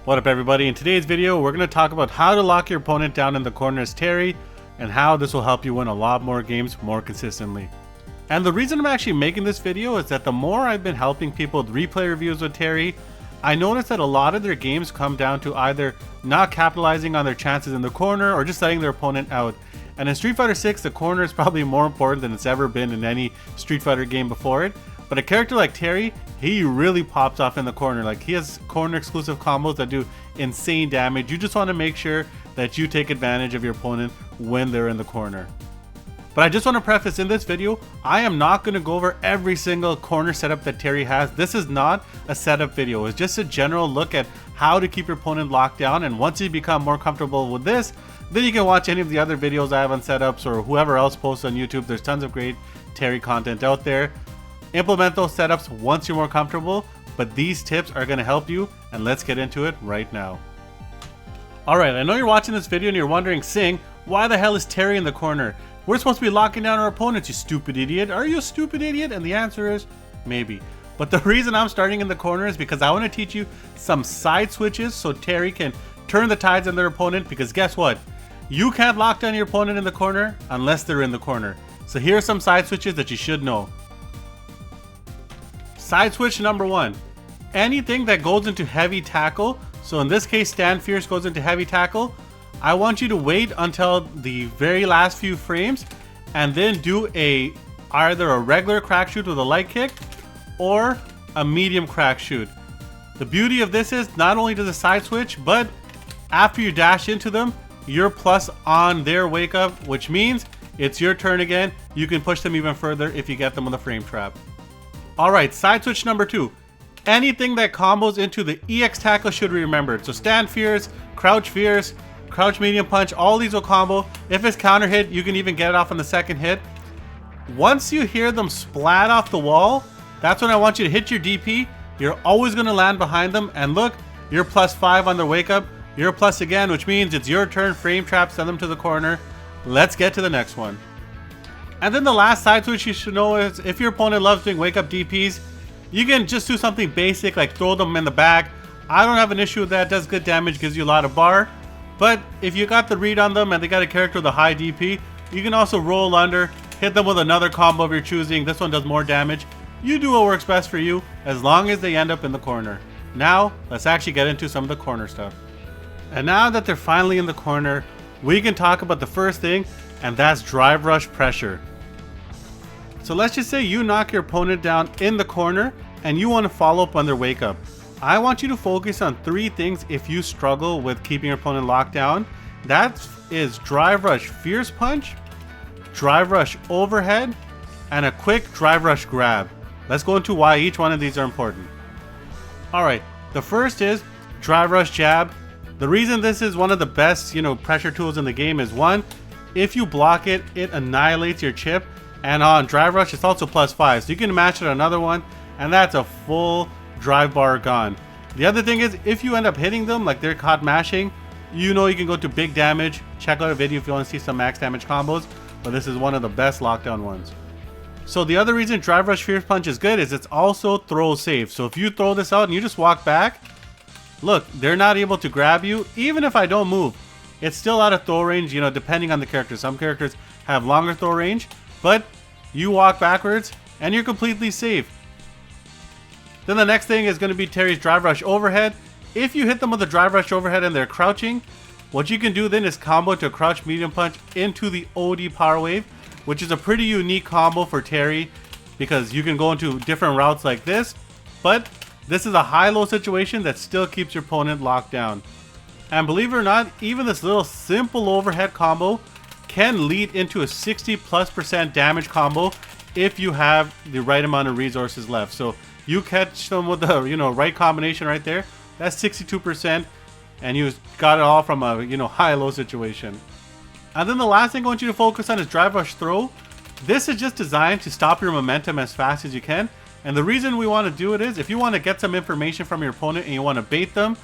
What up everybody, in today's video we're going to talk about how to lock your opponent down in the corner as Terry and how this will help you win a lot more games more consistently. And the reason I'm actually making this video is that the more I've been helping people with replay reviews with Terry, I noticed that a lot of their games come down to either not capitalizing on their chances in the corner or just letting their opponent out. And in Street Fighter 6, the corner is probably more important than it's ever been in any Street Fighter game before it. But a character like Terry, he really pops off in the corner. Like, he has corner exclusive combos that do insane damage. You just want to make sure that you take advantage of your opponent when they're in the corner. But I just want to preface, in this video, I am not going to go over every single corner setup that Terry has. This is not a setup video. It's just a general look at how to keep your opponent locked down. And once you become more comfortable with this, then you can watch any of the other videos I have on setups or whoever else posts on YouTube. There's tons of great Terry content out there. Implement those setups once you're more comfortable, but these tips are going to help you, and let's get into it right now. Alright, I know you're watching this video and you're wondering, Sing, why the hell is Terry in the corner? We're supposed to be locking down our opponents, you stupid idiot. Are you a stupid idiot? And the answer is, maybe. But the reason I'm starting in the corner is because I want to teach you some side switches so Terry can turn the tides on their opponent, because guess what? You can't lock down your opponent in the corner unless they're in the corner. So here are some side switches that you should know. Side switch number 1, anything that goes into heavy tackle, so in this case Stand Fierce goes into heavy tackle, I want you to wait until the very last few frames and then do either a regular crack shoot with a light kick or a medium crack shoot. The beauty of this is not only does it side switch, but after you dash into them, you're plus on their wake up, which means it's your turn again. You can push them even further if you get them with a frame trap. Alright, side switch number 2. Anything that combos into the EX tackle should be remembered. So Stand Fierce, Crouch Medium Punch, all these will combo. If it's counter hit, you can even get it off on the second hit. Once you hear them splat off the wall, that's when I want you to hit your DP. You're always going to land behind them, and look, you're plus 5 on their wake up. You're plus again, which means it's your turn. Frame trap, send them to the corner. Let's get to the next one. And then the last side switch you should know is, if your opponent loves doing wake up DPs, you can just do something basic like throw them in the back. I don't have an issue with that. It does good damage, gives you a lot of bar. But if you got the read on them and they got a character with a high DP, you can also roll under, hit them with another combo of your choosing. This one does more damage. You do what works best for you, as long as they end up in the corner. Now, let's actually get into some of the corner stuff. And now that they're finally in the corner, we can talk about the first thing, and that's drive rush pressure. So let's just say you knock your opponent down in the corner and you want to follow up on their wake up. I want you to focus on 3 things if you struggle with keeping your opponent locked down. That is drive rush fierce punch, drive rush overhead, and a quick drive rush grab. Let's go into why each one of these are important. Alright, the first is drive rush jab. The reason this is one of the best, pressure tools in the game is, 1, if you block it, it annihilates your chip. And on drive rush, it's also plus 5. So you can match it on another one, and that's a full drive bar gone. The other thing is, if you end up hitting them like they're caught mashing, you can go to big damage. Check out a video if you want to see some max damage combos, but this is one of the best lockdown ones. So the other reason drive rush fierce punch is good is it's also throw safe. So if you throw this out and you just walk back, look, they're not able to grab you. Even if I don't move, it's still out of throw range, depending on the character. Some characters have longer throw range, but you walk backwards and you're completely safe. Then the next thing is going to be Terry's drive rush overhead. If you hit them with a drive rush overhead and they're crouching, what you can do then is combo to a crouch medium punch into the OD power wave, which is a pretty unique combo for Terry because you can go into different routes like this, but this is a high-low situation that still keeps your opponent locked down. And believe it or not, even this little simple overhead combo can lead into a 60+% damage combo if you have the right amount of resources left. So you catch them with the right combination right there, that's 62%, and you got it all from a high-low situation. And then the last thing I want you to focus on is drive rush throw. This is just designed to stop your momentum as fast as you can. And the reason we want to do it is, if you want to get some information from your opponent and you want to bait them,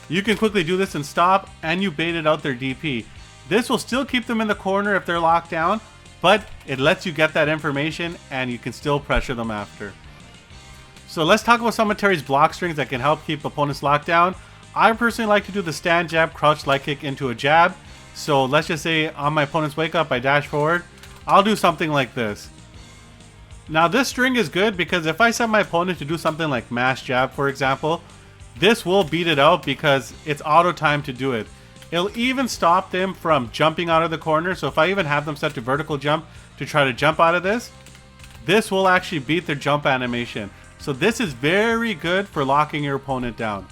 you can quickly do this and stop, and you baited out their DP. This will still keep them in the corner if they're locked down, but it lets you get that information and you can still pressure them after. So let's talk about some of Terry's block strings that can help keep opponents locked down. I personally like to do the stand jab, crouch leg kick into a jab. So let's just say on my opponent's wake up, I dash forward. I'll do something like this. Now this string is good because if I set my opponent to do something like mash jab, for example, this will beat it out because it's auto time to do it. It'll even stop them from jumping out of the corner. So if I even have them set to vertical jump to try to jump out of this will actually beat their jump animation. So this is very good for locking your opponent down.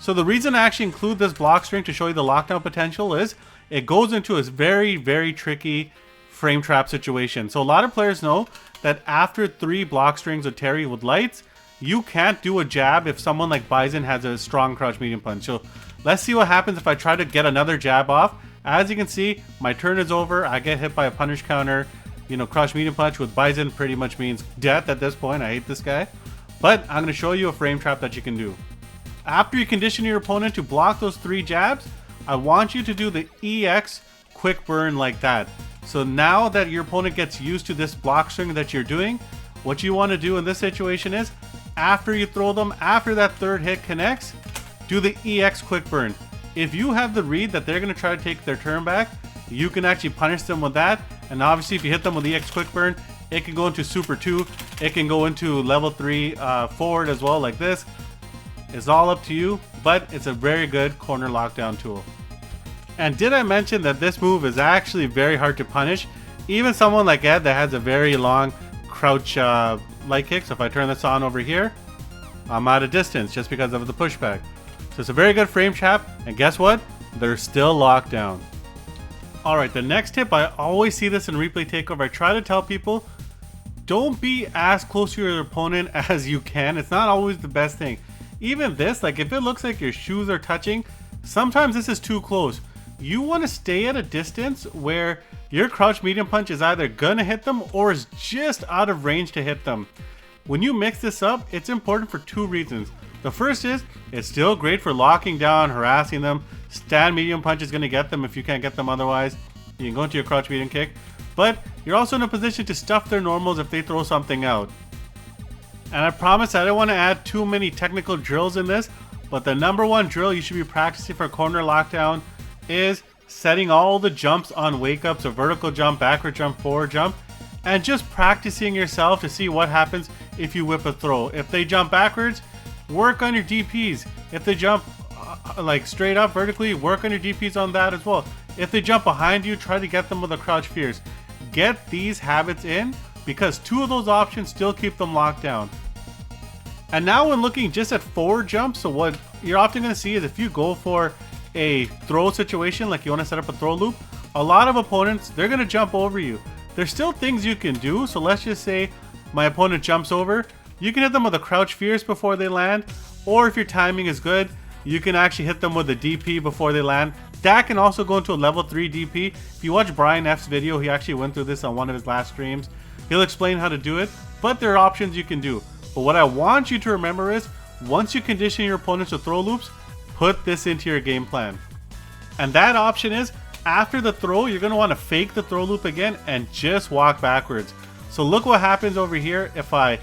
So the reason I actually include this block string to show you the lockdown potential is it goes into a very, very tricky frame trap situation. So a lot of players know that after 3 block strings with Terry with lights, you can't do a jab if someone like Bison has a strong crouch medium punch. So let's see what happens if I try to get another jab off. As you can see, my turn is over. I get hit by a punish counter. You know, crouch medium punch with Bison pretty much means death at this point. I hate this guy. But I'm going to show you a frame trap that you can do. After you condition your opponent to block those 3 jabs, I want you to do the EX quick burn like that. So now that your opponent gets used to this block string that you're doing, what you want to do in this situation is, after you throw them, after that 3rd hit connects, do the EX quick burn. If you have the read that they're going to try to take their turn back, you can actually punish them with that. And obviously if you hit them with EX quick burn, it can go into Super 2, it can go into level 3 forward as well like this. It's all up to you, but it's a very good corner lockdown tool. And did I mention that this move is actually very hard to punish? Even someone like Ed that has a very long crouch leg kick. So if I turn this on over here, I'm out of distance just because of the pushback. So it's a very good frame trap, and guess what? They're still locked down. Alright, the next tip, I always see this in replay takeover. I try to tell people, don't be as close to your opponent as you can. It's not always the best thing. Even this, like if it looks like your shoes are touching, sometimes this is too close. You want to stay at a distance where your crouch medium punch is either gonna hit them or is just out of range to hit them. When you mix this up, it's important for 2 reasons. The first is, it's still great for locking down, harassing them. Stand medium punch is gonna get them if you can't get them otherwise. You can go into your crouch medium kick. But you're also in a position to stuff their normals if they throw something out. And I promise I don't want to add too many technical drills in this, but the #1 drill you should be practicing for corner lockdown is setting all the jumps on wake ups, so vertical jump, backward jump, forward jump, and just practicing yourself to see what happens if you whip a throw. If they jump backwards, work on your DPs. If they jump like straight up vertically, work on your DPs on that as well. If they jump behind you, try to get them with a crouch fierce. Get these habits in, because 2 of those options still keep them locked down. And now when looking just at forward jumps, so what you're often going to see is if you go for a throw situation, like you want to set up a throw loop, a lot of opponents, they're going to jump over you. There's still things you can do, so let's just say my opponent jumps over. You can hit them with a crouch fierce before they land, or if your timing is good, you can actually hit them with a DP before they land. That can also go into a level 3 DP. If you watch Brian F's video, he actually went through this on one of his last streams. He'll explain how to do it, but there are options you can do. But what I want you to remember is, once you condition your opponents to throw loops, put this into your game plan. And that option is, after the throw, you're going to want to fake the throw loop again and just walk backwards. So look what happens over here if I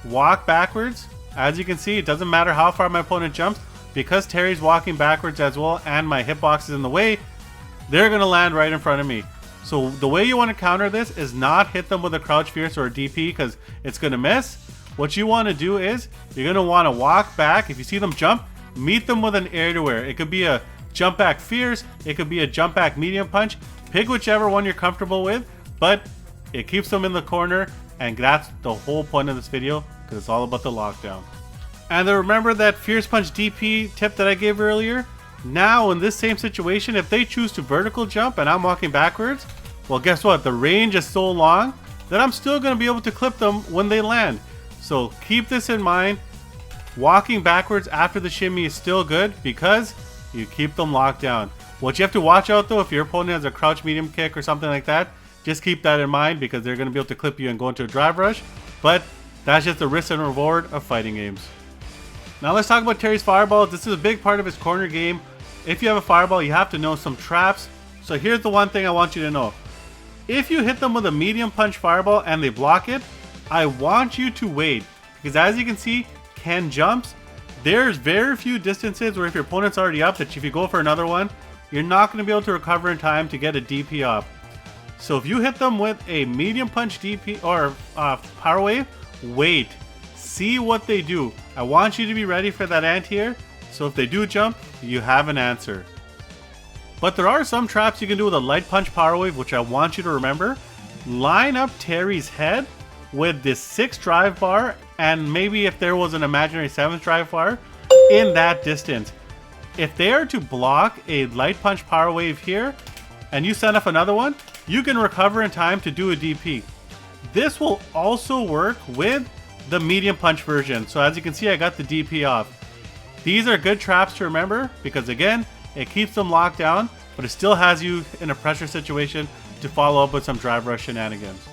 walk backwards. As you can see, it doesn't matter how far my opponent jumps, because Terry's walking backwards as well and my hitbox is in the way, they're going to land right in front of me. So the way you want to counter this is not hit them with a crouch fierce or a DP because it's going to miss. What you want to do is, you're going to want to walk back. If you see them jump, meet them with an air to air. It could be a jump back fierce, it could be a jump back medium punch. Pick whichever one you're comfortable with, but it keeps them in the corner, and that's the whole point of this video, because it's all about the lockdown. And then remember that fierce punch DP tip that I gave earlier? Now in this same situation, if they choose to vertical jump and I'm walking backwards, well guess what? The range is so long that I'm still going to be able to clip them when they land. So keep this in mind. Walking backwards after the shimmy is still good because you keep them locked down. What you have to watch out though, if your opponent has a crouch medium kick or something like that, just keep that in mind because they're going to be able to clip you and go into a drive rush. But that's just the risk and reward of fighting games. Now let's talk about Terry's fireball. This is a big part of his corner game. If you have a fireball, you have to know some traps. So here's the one thing I want you to know. If you hit them with a medium punch fireball and they block it, I want you to wait. Because as you can see, Ken jumps. There's very few distances where if your opponent's already up that if you go for another one, you're not going to be able to recover in time to get a DP up. So if you hit them with a medium punch DP or power wave, wait. See what they do. I want you to be ready for that anti-air. So if they do jump, you have an answer. But there are some traps you can do with a light punch power wave, which I want you to remember. Line up Terry's head with this 6 drive bar, and maybe if there was an imaginary 7th drive bar in that distance. If they are to block a light punch power wave here, and you send off another one, you can recover in time to do a DP. This will also work with the medium punch version. So as you can see, I got the DP off. These are good traps to remember because again, it keeps them locked down, but it still has you in a pressure situation to follow up with some drive rush shenanigans.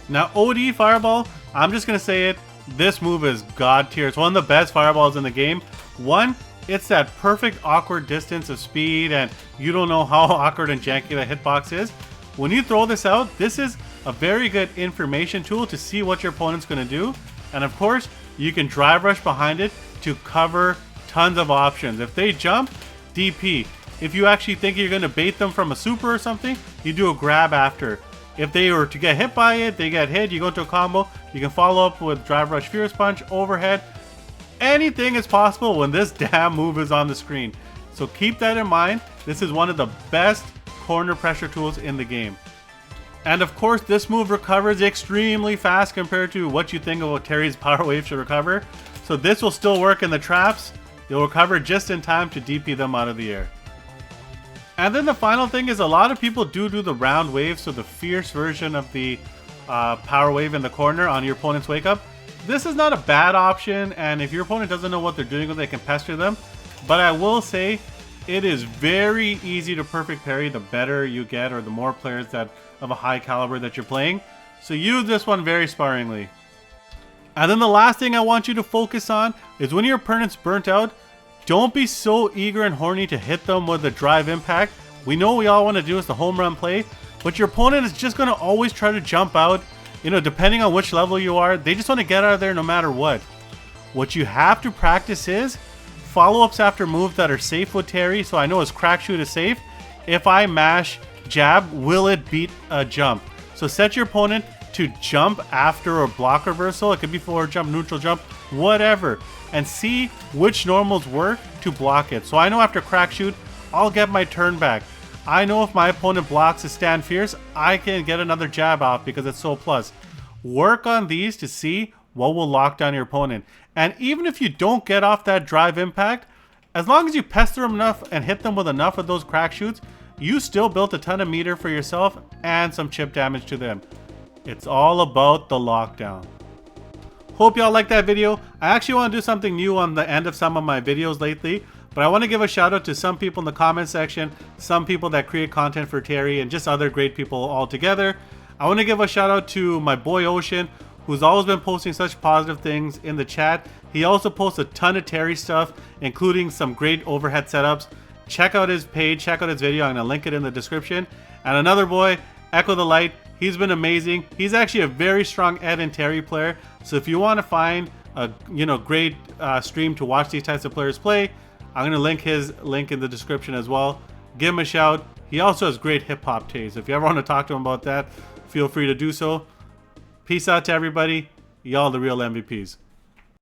Now OD Fireball, I'm just going to say it, this move is god tier. It's one of the best fireballs in the game. One, it's that perfect awkward distance of speed and you don't know how awkward and janky the hitbox is. When you throw this out, this is a very good information tool to see what your opponent's going to do. And of course, you can drive rush behind it to cover tons of options. If they jump, DP. If you actually think you're going to bait them from a super or something, you do a grab after. If they were to get hit by it, they get hit, you go into a combo, you can follow up with drive rush fierce punch, overhead. Anything is possible when this damn move is on the screen. So keep that in mind. This is one of the best corner pressure tools in the game. And of course, this move recovers extremely fast compared to what you think of what Terry's power wave should recover. So this will still work in the traps. You'll recover just in time to DP them out of the air. And then the final thing is a lot of people do the round wave, so the fierce version of the power wave in the corner on your opponent's wake up. This is not a bad option, and if your opponent doesn't know what they're doing, they can pester them. But I will say, it is very easy to perfect parry the better you get, or the more players that of a high caliber that you're playing. So use this one very sparingly. And then the last thing I want you to focus on is when your opponent's burnt out, don't be so eager and horny to hit them with a drive impact. We know we all want to do is the home run play, but your opponent is just going to always try to jump out. You know, depending on which level you are, they just want to get out of there no matter what. What you have to practice is follow-ups after moves that are safe with Terry. So I know his crack shoot is safe. If I mash jab, will it beat a jump? So set your opponent to jump after a block reversal. It could be forward jump, neutral jump, whatever. And see which normals work to block it. So I know after crack shoot, I'll get my turn back. I know if my opponent blocks a stand fierce, I can get another jab off because it's so plus. Work on these to see what will lock down your opponent. And even if you don't get off that drive impact, as long as you pester them enough and hit them with enough of those crack shoots, you still built a ton of meter for yourself and some chip damage to them. It's all about the lockdown. Hope y'all liked that video. I actually want to do something new on the end of some of my videos lately, but I want to give a shout out to some people in the comment section, some people that create content for Terry, and just other great people all together. I want to give a shout out to my boy Ocean, who's always been posting such positive things in the chat. He also posts a ton of Terry stuff, including some great overhead setups. Check out his page, check out his video. I'm going to link it in the description. And another boy, Echo the Light. He's been amazing. He's actually a very strong Ed and Terry player. So if you want to find a great stream to watch these types of players play, I'm going to link his link in the description as well. Give him a shout. He also has great hip hop taste. If you ever want to talk to him about that, feel free to do so. Peace out to everybody. Y'all the real MVPs.